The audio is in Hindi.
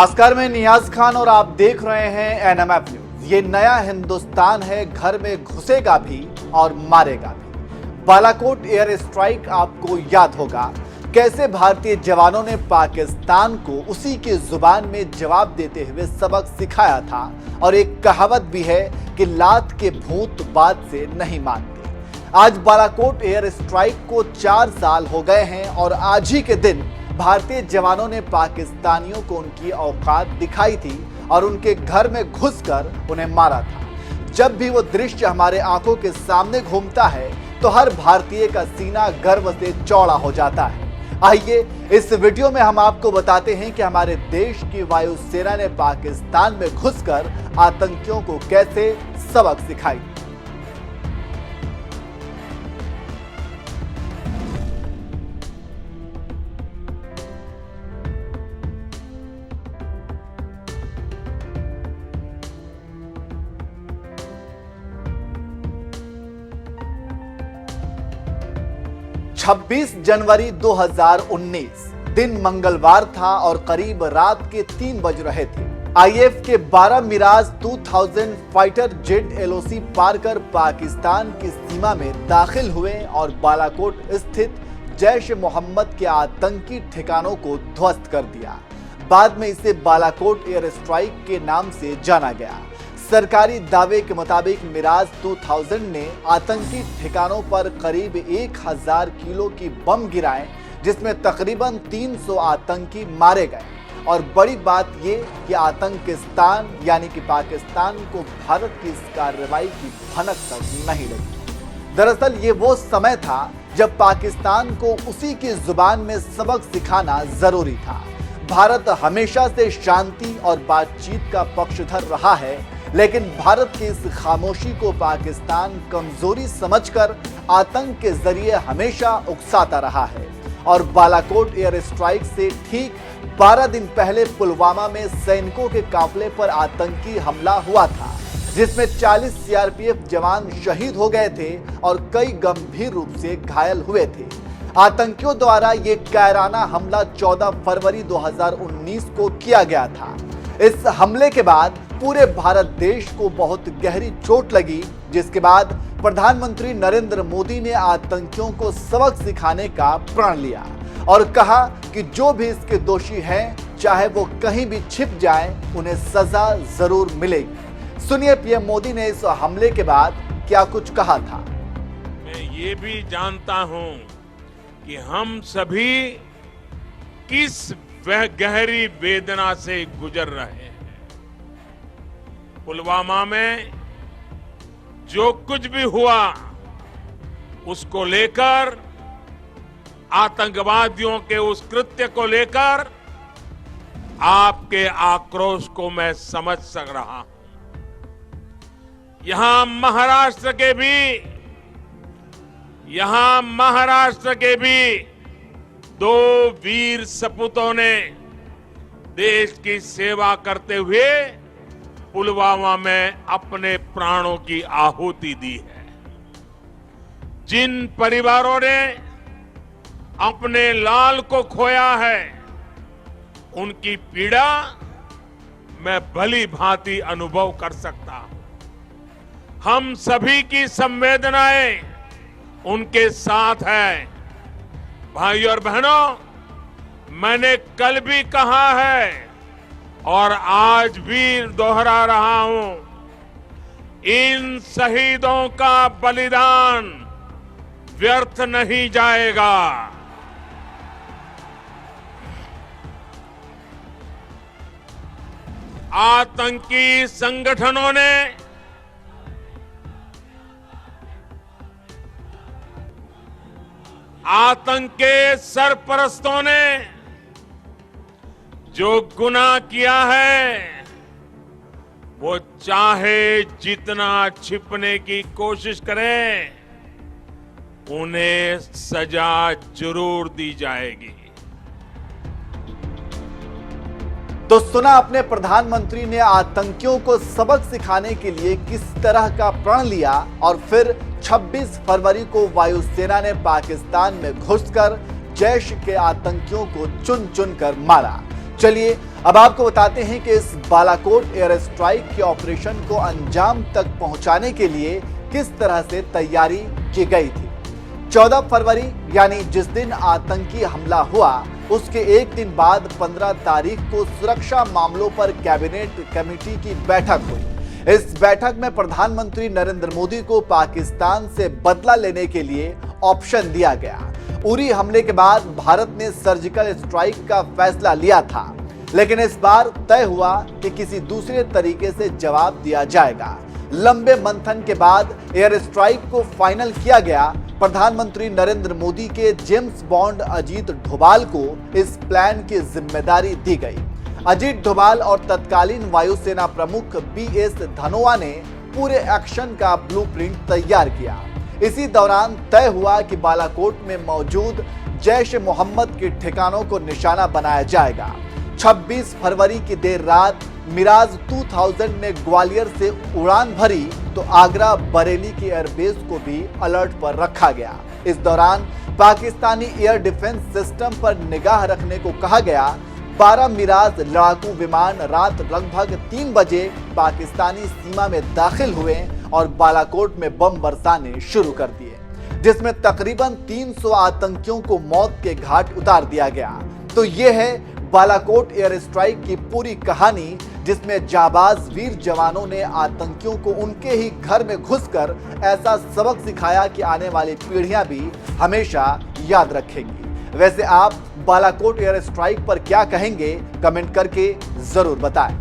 नमस्कार, मैं नियाज खान और आप देख रहे हैं एनएमएफ न्यूज। ये नया हिंदुस्तान है, घर में घुसेगा भी और मारेगा भी। बालाकोट एयर स्ट्राइक आपको याद होगा, कैसे भारतीय जवानों ने पाकिस्तान को उसी के जुबान में जवाब देते हुए सबक सिखाया था। और एक कहावत भी है कि लात के भूत बात से नहीं मानते। आज बालाकोट एयर स्ट्राइक को 4 साल हो गए हैं और आज ही के दिन भारतीय जवानों ने पाकिस्तानियों को उनकी औकात दिखाई थी और उनके घर में घुसकर उन्हें मारा था। जब भी वो दृश्य हमारे आंखों के सामने घूमता है तो हर भारतीय का सीना गर्व से चौड़ा हो जाता है। आइए इस वीडियो में हम आपको बताते हैं कि हमारे देश की वायुसेना ने पाकिस्तान में घुसकर आतंकियों को कैसे सबक सिखाई। 26 जनवरी 2019 दिन मंगलवार था और करीब रात के 3 बज रहे थे। आईएफ के 12 मिराज 2000 फाइटर जेट एलओसी पार कर पाकिस्तान की सीमा में दाखिल हुए और बालाकोट स्थित जैश मोहम्मद के आतंकी ठिकानों को ध्वस्त कर दिया। बाद में इसे बालाकोट एयर स्ट्राइक के नाम से जाना गया। सरकारी दावे के मुताबिक मिराज 2000 ने आतंकी ठिकानों पर करीब 1000 किलो की बम गिराए, जिसमें तकरीबन 300 आतंकी मारे गए। और बड़ी बात यह कि आतंकिस्तान यानी कि पाकिस्तान को भारत की इस कार्रवाई की भनक तक नहीं लगी। दरअसल ये वो समय था जब पाकिस्तान को उसी की जुबान में सबक सिखाना जरूरी था। भारत हमेशा से शांति और बातचीत का पक्षधर रहा है, लेकिन भारत की इस खामोशी को पाकिस्तान कमजोरी समझकर आतंक के जरिए हमेशा उकसाता रहा है। और बालाकोट एयर स्ट्राइक से ठीक 12 दिन पहले पुलवामा में सैनिकों के काफिले पर आतंकी हमला हुआ था, जिसमें 40 सीआरपीएफ जवान शहीद हो गए थे और कई गंभीर रूप से घायल हुए थे। आतंकियों द्वारा ये कायराना हमला 14 फरवरी 2019 को किया गया था। इस हमले के बाद पूरे भारत देश को बहुत गहरी चोट लगी, जिसके बाद प्रधानमंत्री नरेंद्र मोदी ने आतंकियों को सबक सिखाने का प्रण लिया और कहा कि जो भी इसके दोषी हैं, चाहे वो कहीं भी छिप जाएं, उन्हें सजा जरूर मिलेगी। सुनिए पीएम मोदी ने इस हमले के बाद क्या कुछ कहा था। मैं ये भी जानता हूं कि हम सभी किस गहरी वेदना से गुजर रहे हैं। पुलवामा में जो कुछ भी हुआ उसको लेकर, आतंकवादियों के उस कृत्य को लेकर आपके आक्रोश को मैं समझ सक रहा हूं। यहां महाराष्ट्र के भी 2 वीर सपूतों ने देश की सेवा करते हुए पुलवामा में अपने प्राणों की आहुति दी है। जिन परिवारों ने अपने लाल को खोया है, उनकी पीड़ा मैं भली भांति अनुभव कर सकता हूं। हम सभी की संवेदनाएं उनके साथ है। भाइयों और बहनों, मैंने कल भी कहा है और आज भी दोहरा रहा हूं, इन शहीदों का बलिदान व्यर्थ नहीं जाएगा। आतंकी संगठनों ने आतंक के सरपरस्तों ने जो गुनाह किया है, वो चाहे जितना छिपने की कोशिश करें, उन्हें सजा जरूर दी जाएगी। तो सुना अपने प्रधानमंत्री ने आतंकियों को सबक सिखाने के लिए किस तरह का प्रण लिया और फिर 26 फरवरी को वायुसेना ने पाकिस्तान में घुसकर जैश के आतंकियों को चुन चुन कर मारा। चलिए अब आपको बताते हैं कि इस बालाकोट एयर स्ट्राइक के ऑपरेशन को अंजाम तक पहुंचाने के लिए किस तरह से तैयारी की गई थी। 14 फरवरी यानी जिस दिन आतंकी हमला हुआ उसके एक दिन बाद 15 तारीख को सुरक्षा मामलों पर कैबिनेट कमेटी की बैठक हुई। इस बैठक में प्रधानमंत्री नरेंद्र मोदी को पाकिस्तान से बदला लेने के लिए ऑप्शन दिया गया। उरी हमले के बाद भारत ने सर्जिकल स्ट्राइक का फैसला लिया था, लेकिन इस बार तय हुआ कि किसी दूसरे तरीके से जवाब दिया जाएगा। लंबे मंथन के बाद एयर स्ट्राइक को फाइनल किया गया। प्रधानमंत्री नरेंद्र मोदी के जेम्स बॉन्ड अजीत डोभाल को इस प्लान की जिम्मेदारी दी गई। अजीत डोभाल और तत्कालीन वायुसेना प्रमुख BS धनोआ ने पूरे एक्शन का ब्लूप्रिंट तैयार किया। इसी दौरान तय हुआ कि बालाकोट में मौजूद जैश ए मोहम्मद के ठिकानों को निशाना बनाया जाएगा। 26 फरवरी की देर रात मिराज 2000 ने ग्वालियर से उड़ान भरी तो आगरा बरेली की एयरबेस को भी अलर्ट पर रखा गया। इस दौरान पाकिस्तानी एयर डिफेंस सिस्टम पर निगाह रखने को कहा गया। 12 मिराज लड़ाकू विमान रात लगभग 3 बजे पाकिस्तानी सीमा में दाखिल हुए और बालाकोट में बम बरसाने शुरू कर दिए, जिसमें तकरीबन 300 आतंकियों को मौत के घाट उतार दिया गया। तो ये है बालाकोट एयर स्ट्राइक की पूरी कहानी, जिसमें जाबाज वीर जवानों ने आतंकियों को उनके ही घर में घुसकर ऐसा सबक सिखाया कि आने वाली पीढ़ियां भी हमेशा याद रखेंगी। वैसे आप बालाकोट एयर स्ट्राइक पर क्या कहेंगे, कमेंट करके जरूर बताएं।